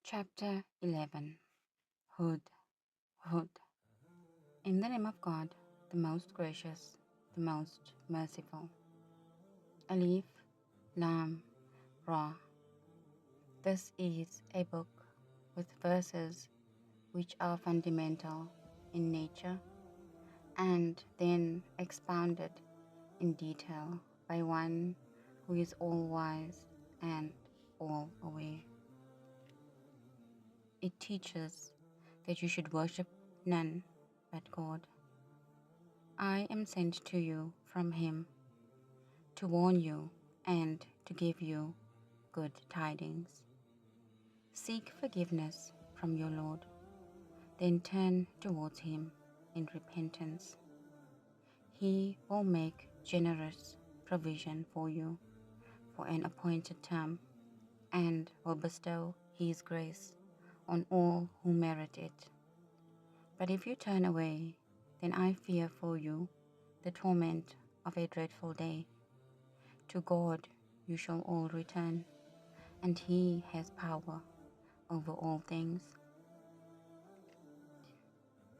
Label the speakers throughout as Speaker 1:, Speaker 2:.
Speaker 1: Chapter 11. Hud. Hud. In the name of God, the most gracious, the most merciful. Alif, Lam, Ra. This is a book with verses which are fundamental in nature and then expounded in detail by one who is all-wise and all-aware. It teaches that you should worship none but God. I am sent to you from Him to warn you and to give you good tidings. Seek forgiveness from your Lord, then turn towards Him in repentance. He will make generous provision for you for an appointed term and will bestow His grace on all who merit it. But if you turn away, then I fear for you the torment of a dreadful day. To God you shall all return, and He has power over all things.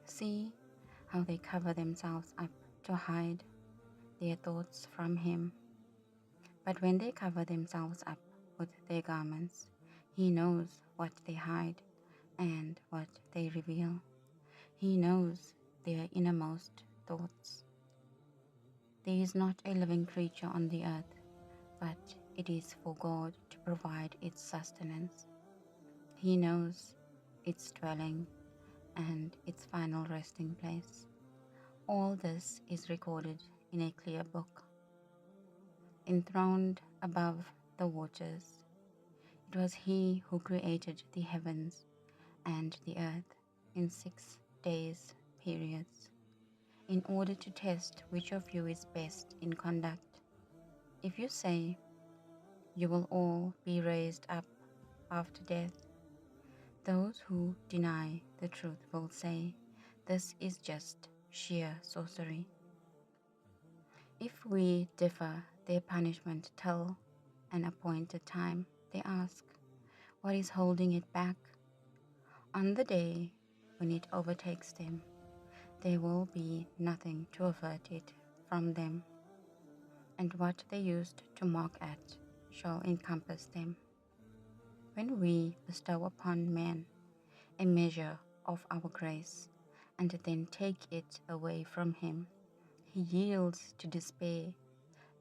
Speaker 1: See how they cover themselves up to hide their thoughts from Him. But when they cover themselves up with their garments, He knows what they hide and what they reveal. He knows their innermost thoughts. There is not a living creature on the earth, but it is for God to provide its sustenance. He knows its dwelling and its final resting place. All this is recorded in a clear book. Enthroned above the waters, it was He who created the heavens and the earth in 6 days periods, in order to test which of you is best in conduct. If you say, you will all be raised up after death, those who deny the truth will say, this is just sheer sorcery. If we defer their punishment till an appointed time, they ask, what is holding it back? On the day when it overtakes them, there will be nothing to avert it from them, and what they used to mock at shall encompass them. When we bestow upon man a measure of our grace, and then take it away from him, he yields to despair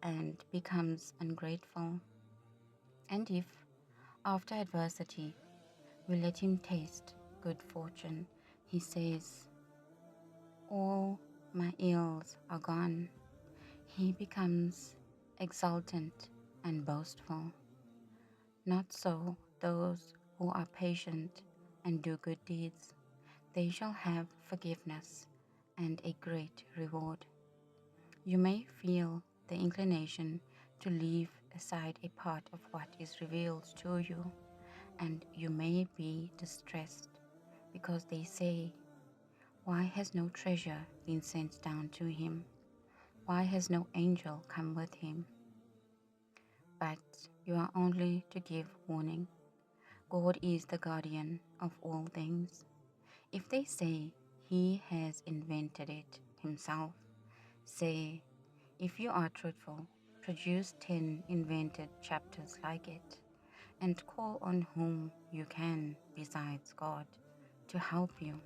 Speaker 1: and becomes ungrateful. And if, after adversity, we let him taste good fortune, he says, all my ills are gone. He becomes exultant and boastful. Not so those who are patient and do good deeds. They shall have forgiveness and a great reward. You may feel the inclination to leave aside a part of what is revealed to you, and you may be distressed because they say, why has no treasure been sent down to him? Why has no angel come with him? But you are only to give warning. God is the guardian of all things. If they say he has invented it himself, say, if you are truthful, produce 10 invented chapters like it, and call on whom you can besides God to help you.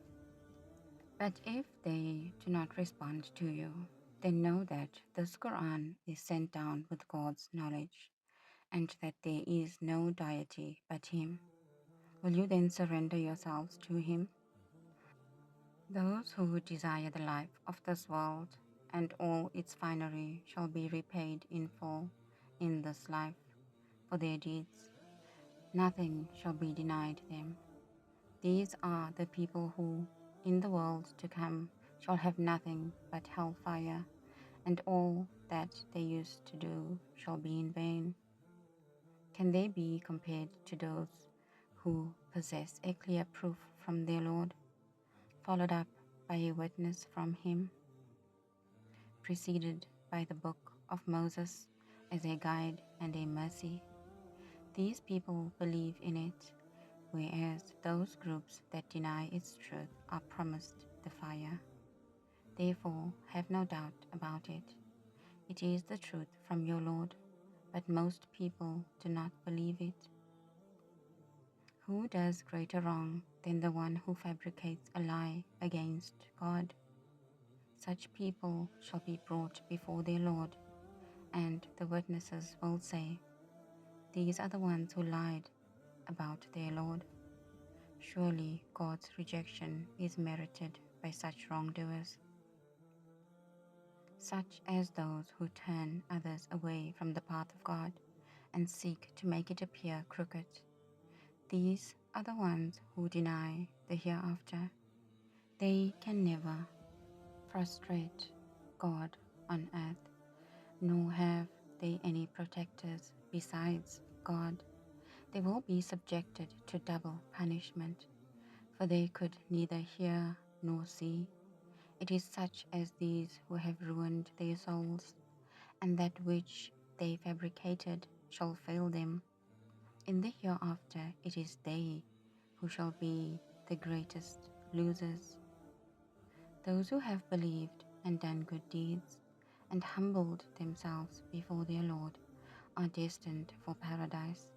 Speaker 1: But if they do not respond to you, then know that this Qur'an is sent down with God's knowledge, and that there is no deity but Him. Will you then surrender yourselves to Him? Those who desire the life of this world and all its finery shall be repaid in full in this life for their deeds. Nothing shall be denied them. These are the people who, in the world to come, shall have nothing but hellfire, and all that they used to do shall be in vain. Can they be compared to those who possess a clear proof from their Lord, followed up by a witness from Him, preceded by the book of Moses as a guide and a mercy? These people believe in it, whereas those groups that deny its truth are promised the fire. Therefore, have no doubt about it. It is the truth from your Lord, but most people do not believe it. Who does greater wrong than the one who fabricates a lie against God? Such people shall be brought before their Lord, and the witnesses will say, "These are the ones who lied about their Lord." Surely God's rejection is merited by such wrongdoers, such as those who turn others away from the path of God and seek to make it appear crooked. These are the ones who deny the hereafter. They can never frustrate God on earth, nor have they any protectors besides God. They will be subjected to double punishment, for they could neither hear nor see. It is such as these who have ruined their souls, and that which they fabricated shall fail them. In the hereafter it is they who shall be the greatest losers. Those who have believed and done good deeds and humbled themselves before their Lord are destined for paradise,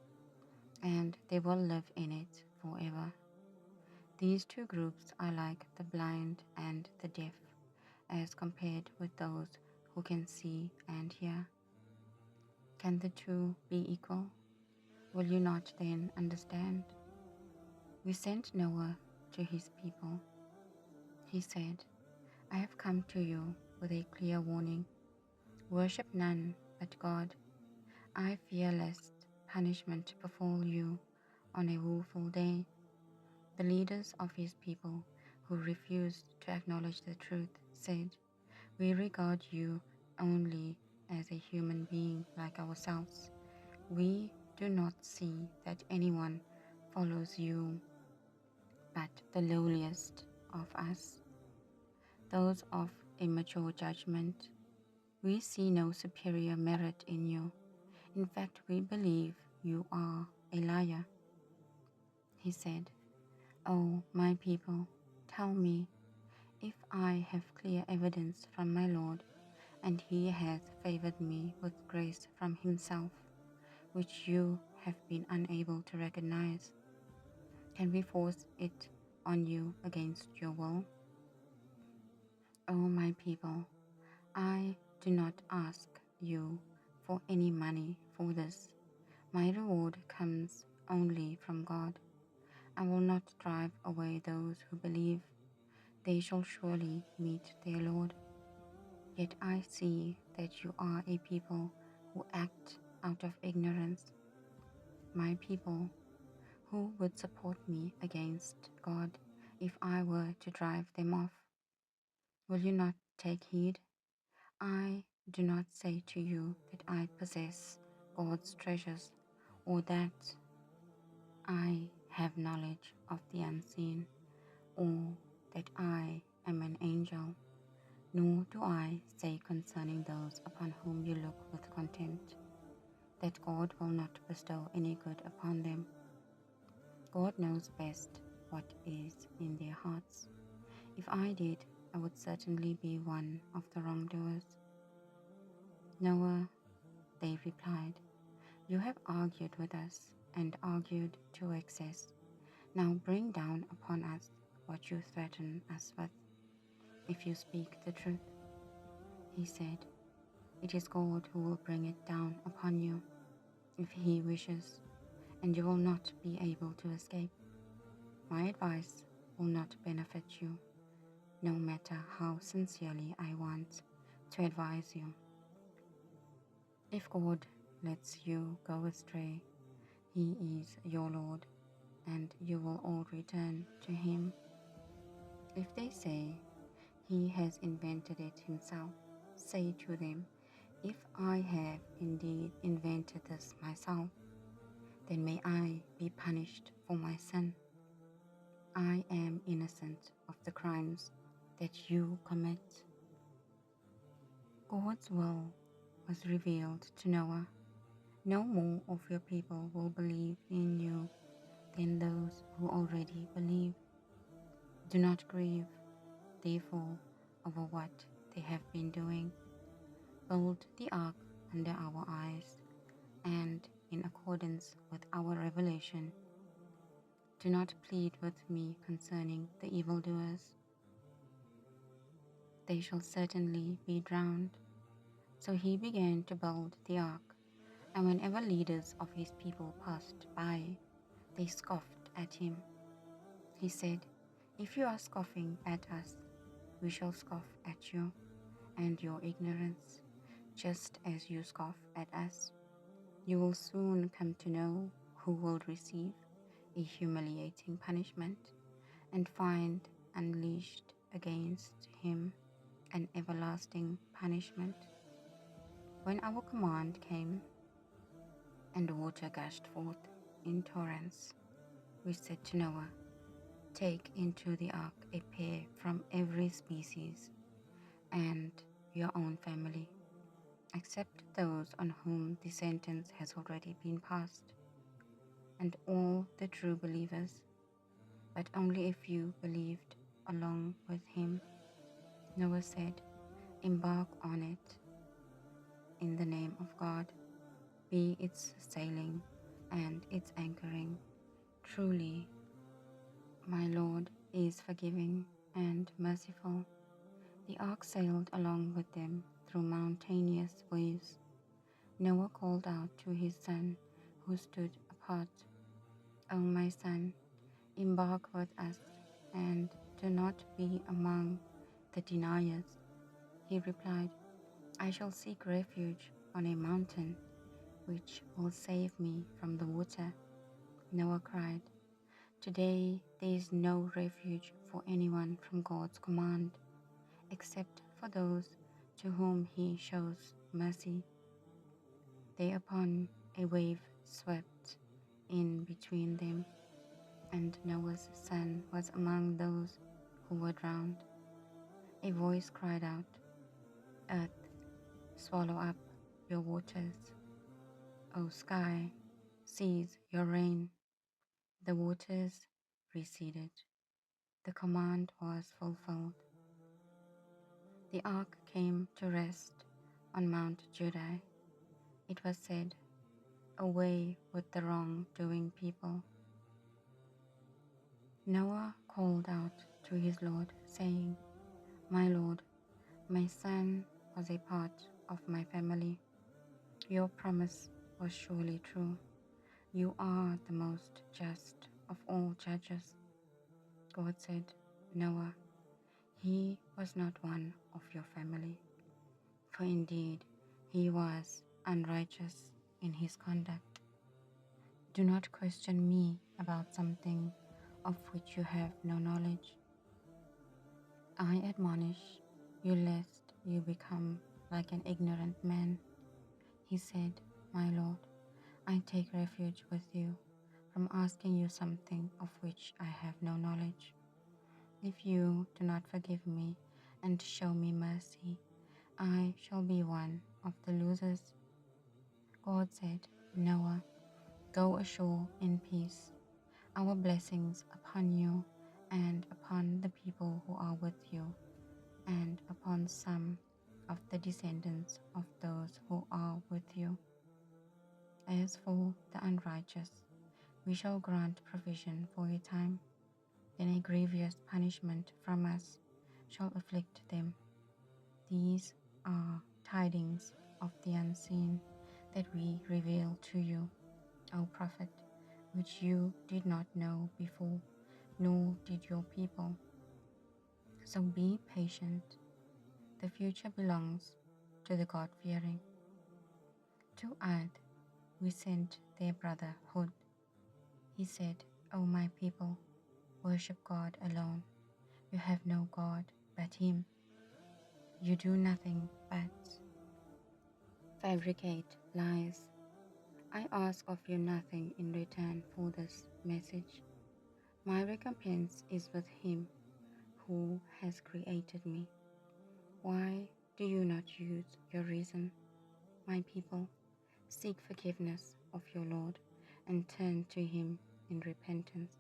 Speaker 1: and they will live in it forever. These two groups are like the blind and the deaf, as compared with those who can see and hear. Can the two be equal? Will you not then understand? We sent Noah to his people. He said, "I have come to you with a clear warning. Worship none but God. I fear lest punishment befall you on a woeful day." The leaders of his people, who refused to acknowledge the truth, said, "We regard you only as a human being like ourselves. We do not see that anyone follows you but the lowliest of us, those of immature judgment. We see no superior merit in you. In fact, we believe you are a liar." He said, "O my people, tell me, if I have clear evidence from my Lord, and he has favored me with grace from himself, which you have been unable to recognize, can we force it on you against your will? O my people, I do not ask you for any money for this. My reward comes only from God. I will not drive away those who believe. They shall surely meet their Lord. Yet I see that you are a people who act out of ignorance. My people, who would support me against God if I were to drive them off? Will you not take heed? I do not say to you that I possess God's treasures, or that I have knowledge of the unseen, or that I am an angel. Nor do I say concerning those upon whom you look with contempt, that God will not bestow any good upon them. God knows best what is in their hearts. If I did, I would certainly be one of the wrongdoers." "Noah," they replied, "you have argued with us and argued to excess. Now bring down upon us what you threaten us with, if you speak the truth." He said, "It is God who will bring it down upon you, if he wishes, and you will not be able to escape. My advice will not benefit you, no matter how sincerely I want to advise you. If God lets you go astray, he is your Lord, and you will all return to him. If they say, 'He has invented it himself,' say to them, 'If I have indeed invented this myself, then may I be punished for my sin. I am innocent of the crimes that you commit." God's will was revealed to Noah. "No more of your people will believe in you. than those who already believe. Do not grieve, therefore, over what they have been doing. Build the ark under our eyes and in accordance with our revelation. Do not plead with me concerning the evildoers. They shall certainly be drowned. So he began to build the ark, and whenever leaders of his people passed by, they scoffed at him. He said, "If you are scoffing at us, we shall scoff at you and your ignorance, just as you scoff at us. You will soon come to know who will receive a humiliating punishment and find unleashed against him an everlasting punishment." When our command came and water gushed forth in torrents, we said to Noah, "Take into the ark a pair from every species and your own family, except those on whom the sentence has already been passed, and all the true believers, but only a few believed along with him." Noah said, "Embark on it in the name of God. Be its sailing and its anchoring. Truly, my Lord is forgiving and merciful." The ark sailed along with them through mountainous waves. Noah called out to his son, who stood apart, "O my son, embark with us, and do not be among the deniers." He replied, "I shall seek refuge on a mountain, which will save me from the water." Noah cried, "Today there is no refuge for anyone from God's command, except for those to whom he shows mercy." Thereupon a wave swept in between them, and Noah's son was among those who were drowned. A voice cried out, "Earth, swallow up your waters. O sky, seize your rain." The waters receded. The command was fulfilled. The ark came to rest on Mount Judah. It was said, "Away with the wrong-doing people." Noah called out to his Lord, saying, "My Lord, my son was a part of my family. Your promise was surely true. You are the most just of all judges." God said, "Noah, he was not one of your family, for indeed he was unrighteous in his conduct. Do not question me about something of which you have no knowledge. I admonish you lest you become like an ignorant man." He said, "My Lord, I take refuge with you from asking you something of which I have no knowledge. If you do not forgive me and show me mercy, I shall be one of the losers." God said, "Noah, go ashore in peace. Our blessings upon you and upon the people who are with you, and upon some of the descendants of those who are with you. As for the unrighteous, we shall grant provision for a time, then a grievous punishment from us shall afflict them. These are tidings of the unseen that we reveal to you, O Prophet, which you did not know before, nor did your people. So be patient. The future belongs to the God-fearing." To Ad, we sent their brother Hud. He said, "O my people, worship God alone. You have no God but Him. You do nothing but fabricate lies. I ask of you nothing in return for this message. My recompense is with Him who has created me. Why do you not use your reason? My people, seek forgiveness of your Lord and turn to Him in repentance,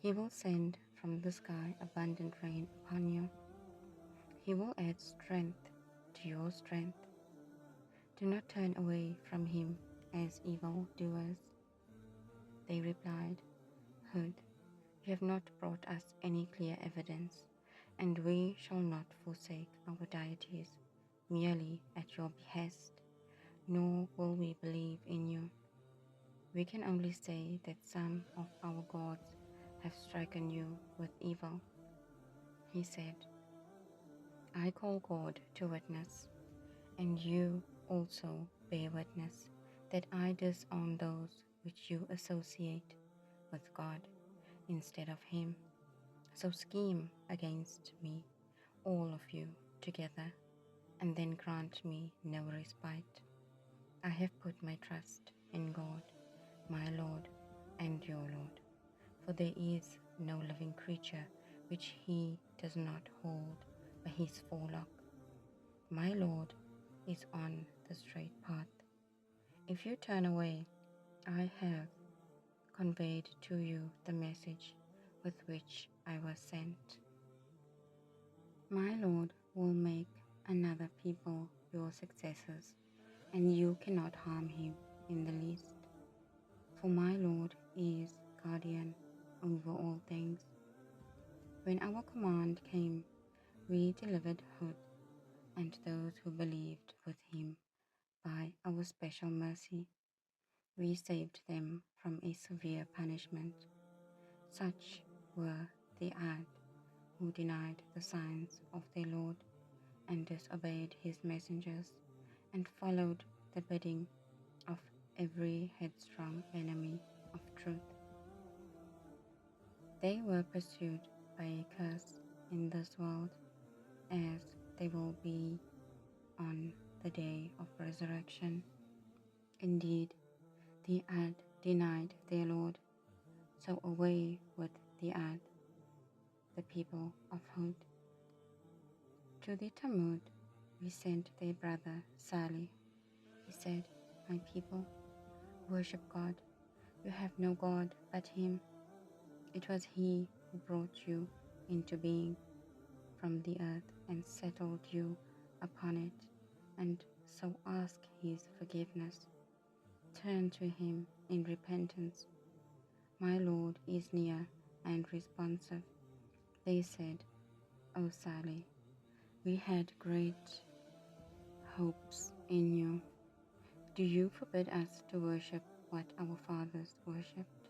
Speaker 1: He will send from the sky abundant rain upon you. He will add strength to your strength. Do not turn away from Him as evil doers. They replied, Hud, you have not brought us any clear evidence, and we shall not forsake our deities merely at your behest, nor will we believe in you. We can only say that some of our gods have stricken you with evil. He said, I call God to witness, and you also bear witness, that I disown those which you associate with God instead of Him. So scheme against me, all of you together, and then grant me no respite. I have put my trust in God, my Lord and your Lord, for there is no living creature which He does not hold by His forelock. My Lord is on the straight path. If you turn away, I have conveyed to you the message with which I was sent. My Lord will make another people your successors, and you cannot harm him in the least. For my Lord is guardian over all things. When our command came, we delivered Hud and those who believed with him by our special mercy. We saved them from a severe punishment. Such were the Ad who denied the signs of their Lord and disobeyed his messengers and followed the bidding of every headstrong enemy of truth. They were pursued by a curse in this world, as they will be on the day of resurrection. Indeed, the Ad denied their Lord, so away with the Ad, the people of Hud. To the Thamud we sent their brother Salih. He said, My people, worship God. You have no God but Him. It was He who brought you into being from the earth and settled you upon it, and so ask His forgiveness. Turn to Him in repentance. My Lord is near and responsive. They said, O Salih, we had great hopes in you. Do you forbid us to worship what our fathers worshipped?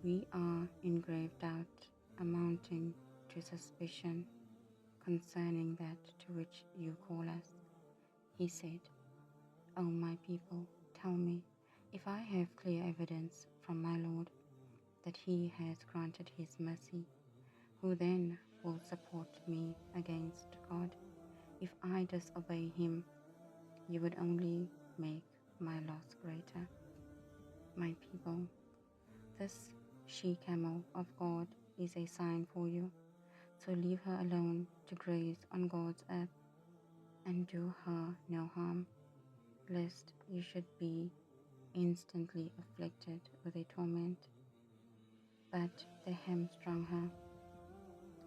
Speaker 1: We are in grave doubt, amounting to suspicion concerning that to which you call us. He said, O my people, tell me, if I have clear evidence from my Lord that He has granted His mercy, who then will support me against God? If I disobey Him, you would only make my loss greater. My people, this she-camel of God is a sign for you, so leave her alone to graze on God's earth, and do her no harm, lest you should be instantly afflicted with a torment. But they hamstrung her.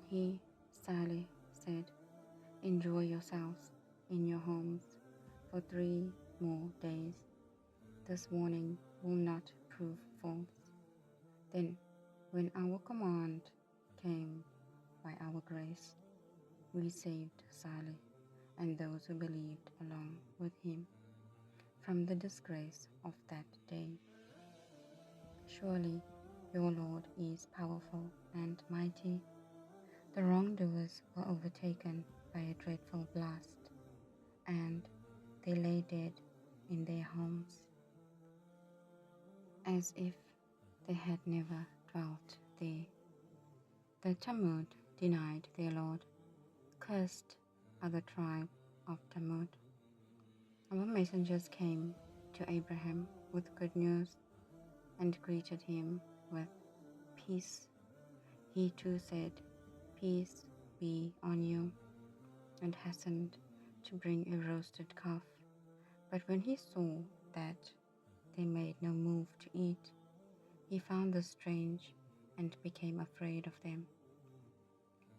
Speaker 1: He, Salih, said, Enjoy yourselves in your homes for 3 more days. This warning will not prove false. Then, when our command came by our grace, we saved Salih and those who believed along with him from the disgrace of that day. Surely your Lord is powerful and mighty. The wrongdoers were overtaken by a dreadful blast, and they lay dead in their homes, as if they had never dwelt there. The Thamud denied their Lord. Cursed are the tribe of Thamud. Our messengers came to Abraham with good news and greeted him with peace. He too said, Peace be on you, and hastened to bring a roasted calf. But when he saw that they made no move to eat, He found this strange and became afraid of them.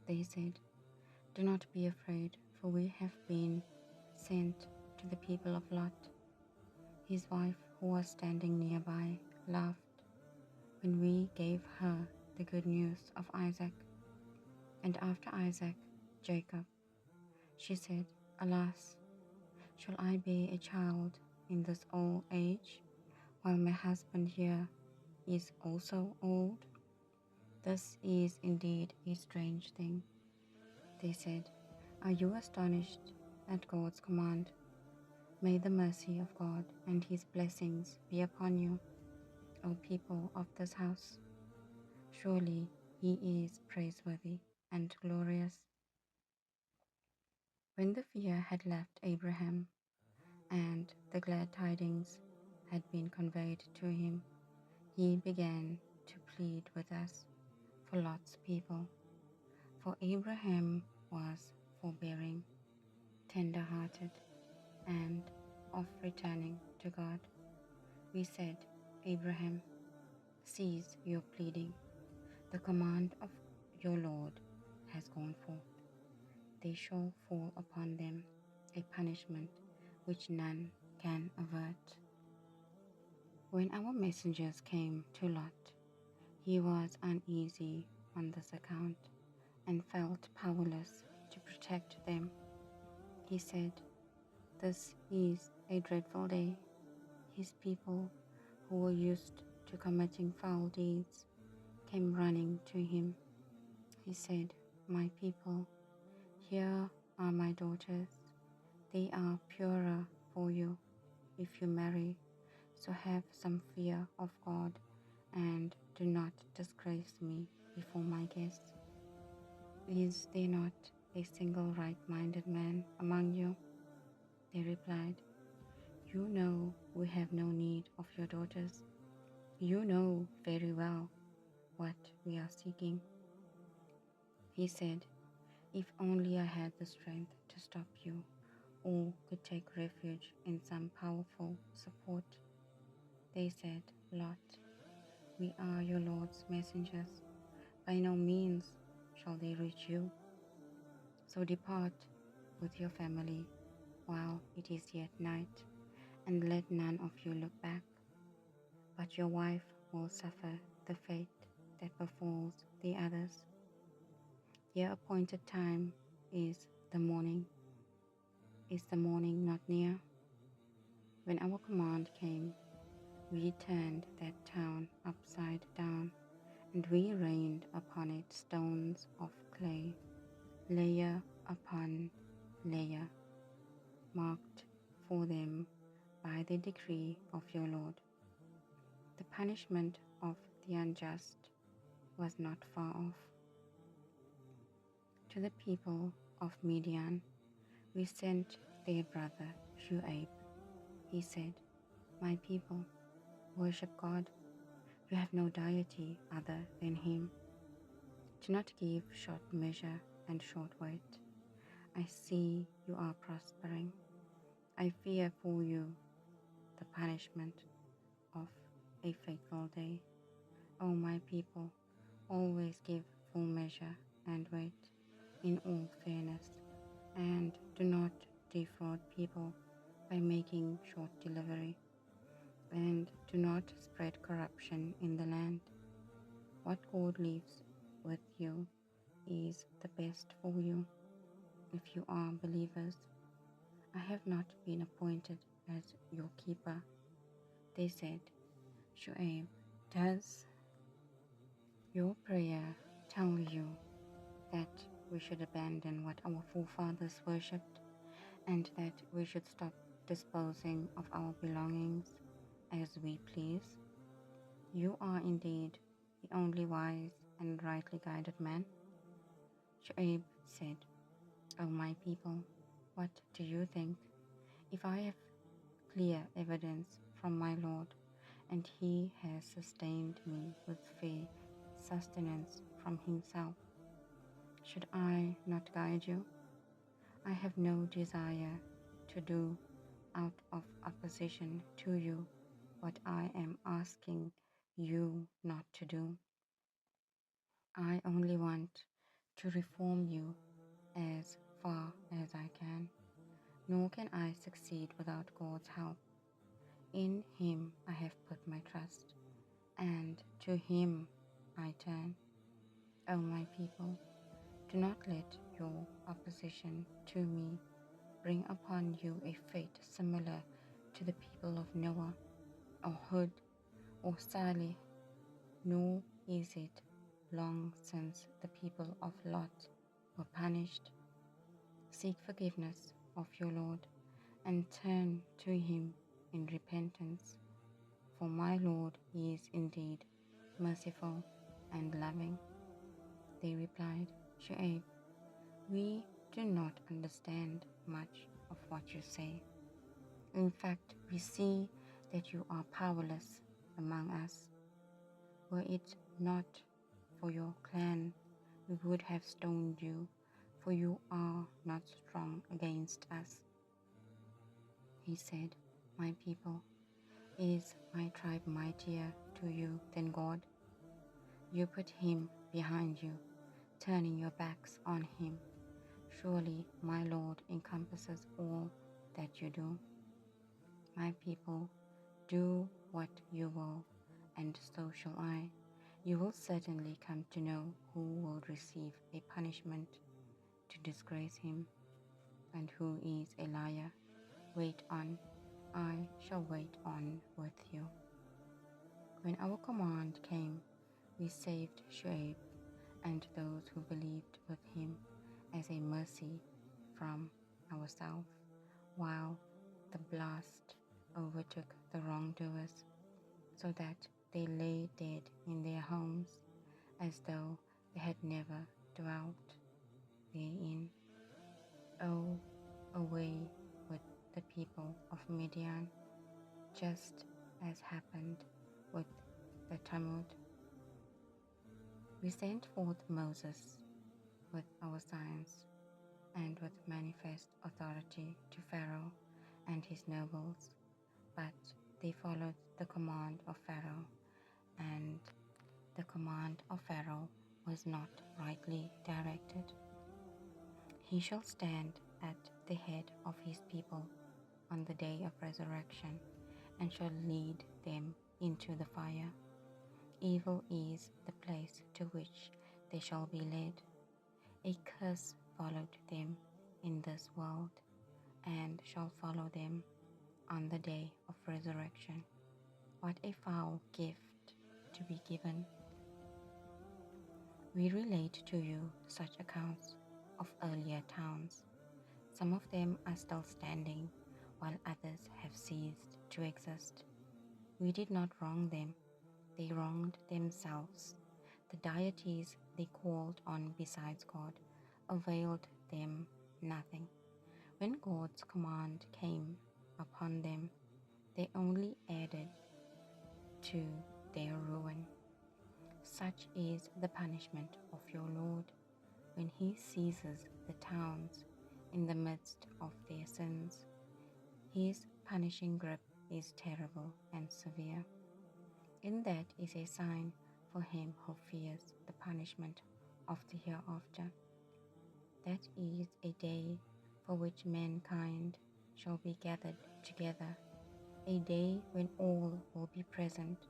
Speaker 1: They said, "Do not be afraid, for we have been sent to the people of Lot." His wife, who was standing nearby, laughed when we gave her the good news of Isaac. And after Isaac, Jacob. She said, "Alas, shall I bear a child in this old age, while my husband here is also old?" This is indeed a strange thing. They said, "Are you astonished at God's command? May the mercy of God and his blessings be upon you, O people of this house. Surely he is praiseworthy and glorious." When the fear had left Abraham and the glad tidings had been conveyed to him, he began to plead with us for Lot's people. For Abraham was forbearing, tender-hearted, and of returning to God. We said, "Abraham, cease your pleading. The command of your Lord has gone forth. They shall fall upon them a punishment which none can avert." When our messengers came to Lot, he was uneasy on this account and felt powerless to protect them. He said, "This is a dreadful day." His people, who were used to committing foul deeds, came running to him. He said, "My people, here are my daughters. They are purer for you if you marry, so have some fear of God and do not disgrace me before my guests. Is there not a single right-minded man among you?" They replied, "You know we have no need of your daughters. You know very well what we are seeking." He said, "If only I had the strength to stop you, or could take refuge in some powerful support." They said, "Lot, we are your Lord's messengers. By no means shall they reach you. So depart with your family while it is yet night, and let none of you look back. But your wife will suffer the fate that befalls the others. Your appointed time is the morning. Is the morning not near?" When our command came, we turned that town upside down, and we rained upon it stones of clay, layer upon layer, marked for them by the decree of your Lord. The punishment of the unjust was not far off. To the people of Midian, we sent their brother Shu'aib. He said, "My people, worship God. You have no deity other than him. Do not give short measure and short weight. I see you are prospering. I fear for you the punishment of a fateful day. O my people, always give full measure and weight in all fairness, and do not defraud people by making short delivery, and do not spread corruption in the land. What God leaves with you is the best for you, if you are believers. I have not been appointed as your keeper." They said, "Shu'aib, does your prayer tell you that we should abandon what our forefathers worshipped, and that we should stop disposing of our belongings as we please? You are indeed the only wise and rightly guided man." Shu'aib said, "O my people, what do you think? If I have clear evidence from my Lord, and he has sustained me with fair sustenance from himself, should I not guide you? I have no desire to do out of opposition to you what I am asking you not to do. I only want to reform you as far as I can, nor can I succeed without God's help. In Him I have put my trust, and to Him I turn. O my people, do not let your opposition to me bring upon you a fate similar to the people of Noah, or Hud, or Salih, nor is it long since the people of Lot were punished. Seek forgiveness of your Lord, and turn to Him in repentance, for my Lord is indeed merciful and loving. They replied, Shu'aib, we do not understand much of what you say. In fact, we see that you are powerless among us. Were it not for your clan, we would have stoned you, for you are not strong against us. He said, My people, is my tribe mightier to you than God? You put Him behind you, turning your backs on Him. Surely my Lord encompasses all that you do. My people, do what you will, and so shall I. You will certainly come to know who will receive a punishment to disgrace him, and who is a liar. Wait on, I shall wait on with you. When our command came, we saved Shu'aib and those who believed with him as a mercy from ourselves, while the blast overtook the wrongdoers, so that they lay dead in their homes as though they had never dwelt therein. Oh, away with the people of Midian, just as happened with the Thamud. We sent forth Moses with our signs and with manifest authority to Pharaoh and his nobles, but they followed the command of Pharaoh, and the command of Pharaoh was not rightly directed. He shall stand at the head of his people on the day of resurrection, and shall lead them into the fire. Evil is the place to which they shall be led. A curse followed them in this world, and shall follow them on the day of resurrection. What a foul gift to be given! We relate to you such accounts of earlier towns. Some of them are still standing, while others have ceased to exist. We did not wrong them, they wronged themselves. The deities they called on besides God availed them nothing. When God's command came upon them, they only added to their ruin. Such is the punishment of your Lord when He seizes the towns in the midst of their sins. His punishing grip is terrible and severe. In that is a sign for him who fears the punishment of the hereafter. That is a day for which mankind shall be gathered together, a day when all will be present.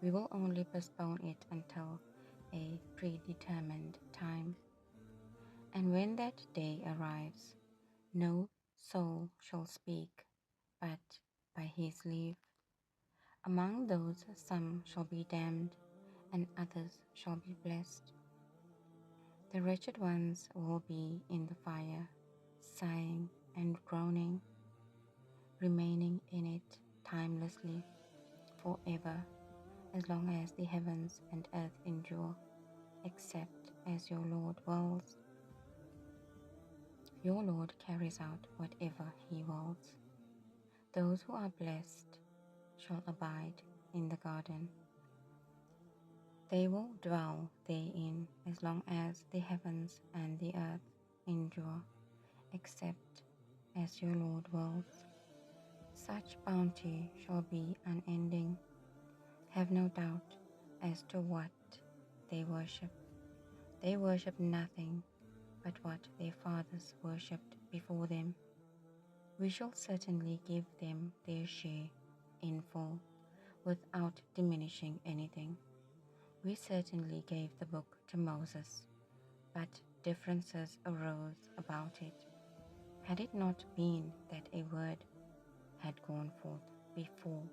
Speaker 1: We will only postpone it until a predetermined time. And when that day arrives, no soul shall speak but by His leave. Among those some shall be damned, and others shall be blessed. The wretched ones will be in the fire, sighing and groaning, remaining in it timelessly, forever, as long as the heavens and earth endure, except as your Lord wills. Your Lord carries out whatever He wills. Those who are blessed shall abide in the garden. They will dwell therein as long as the heavens and the earth endure, except as your Lord wills. Such bounty shall be unending. Have no doubt as to what they worship. They worship nothing but what their fathers worshipped before them. We shall certainly give them their share in full, without diminishing anything. We certainly gave the book to Moses, but differences arose about it. Had it not been that a word had gone forth before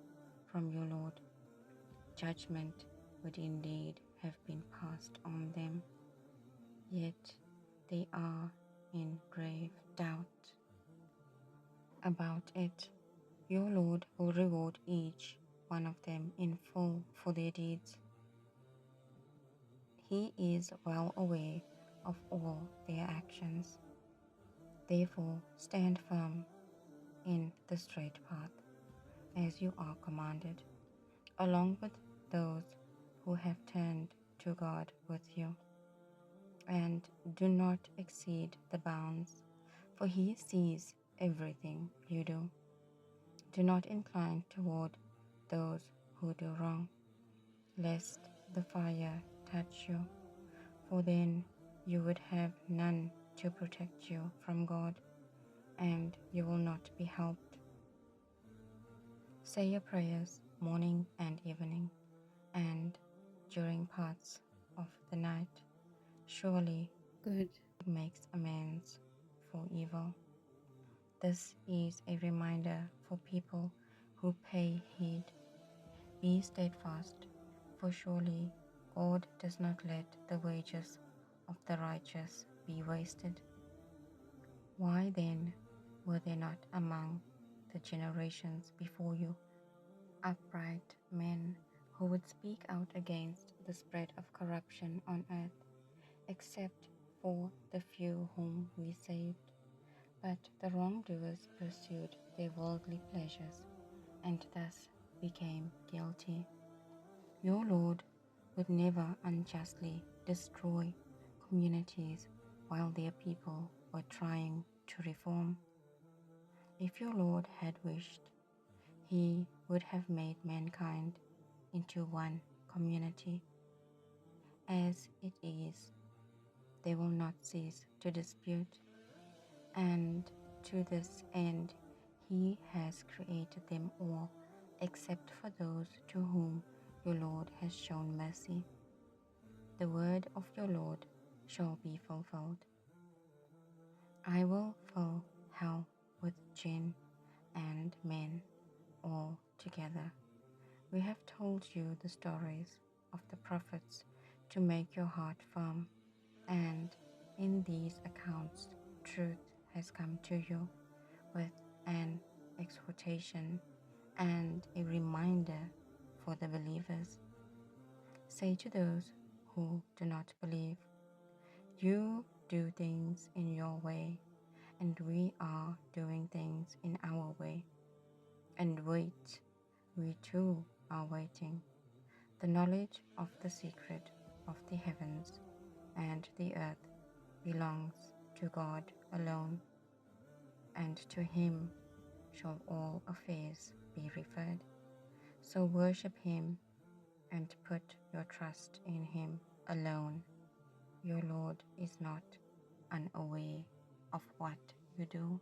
Speaker 1: from your Lord, judgment would indeed have been passed on them. Yet they are in grave doubt about it. Your Lord will reward each one of them in full for their deeds. He is well aware of all their actions. Therefore, stand firm in the straight path, as you are commanded, along with those who have turned to God with you. And do not exceed the bounds, for He sees everything you do. Do not incline toward those who do wrong, lest the fire touch you, for then you would have none to protect you from God, and you will not be helped. Say your prayers morning and evening, and during parts of the night. Surely good makes amends for evil. This is a reminder for people who pay heed. Be steadfast, for surely God does not let the wages of the righteous be wasted. Why then were there not among the generations before you upright men who would speak out against the spread of corruption on earth, except for the few whom we saved? But the wrongdoers pursued their worldly pleasures, and thus became guilty. Your Lord would never unjustly destroy communities while their people were trying to reform. If your Lord had wished, He would have made mankind into one community. As it is, they will not cease to dispute, and to this end He has created them all, except for those to whom your Lord has shown mercy. The word of your Lord shall be fulfilled. I will fill hell with jinn and men all together. We have told you the stories of the prophets to make your heart firm, and in these accounts truth has come to you with an exhortation and a reminder for the believers. Say to those who do not believe, you do things in your way, and we are doing things in our way. And wait, we too are waiting. The knowledge of the secret of the heavens and the earth belongs to God alone, and to Him shall all affairs be referred. So worship Him and put your trust in Him alone. Your Lord is not unaware of what you do.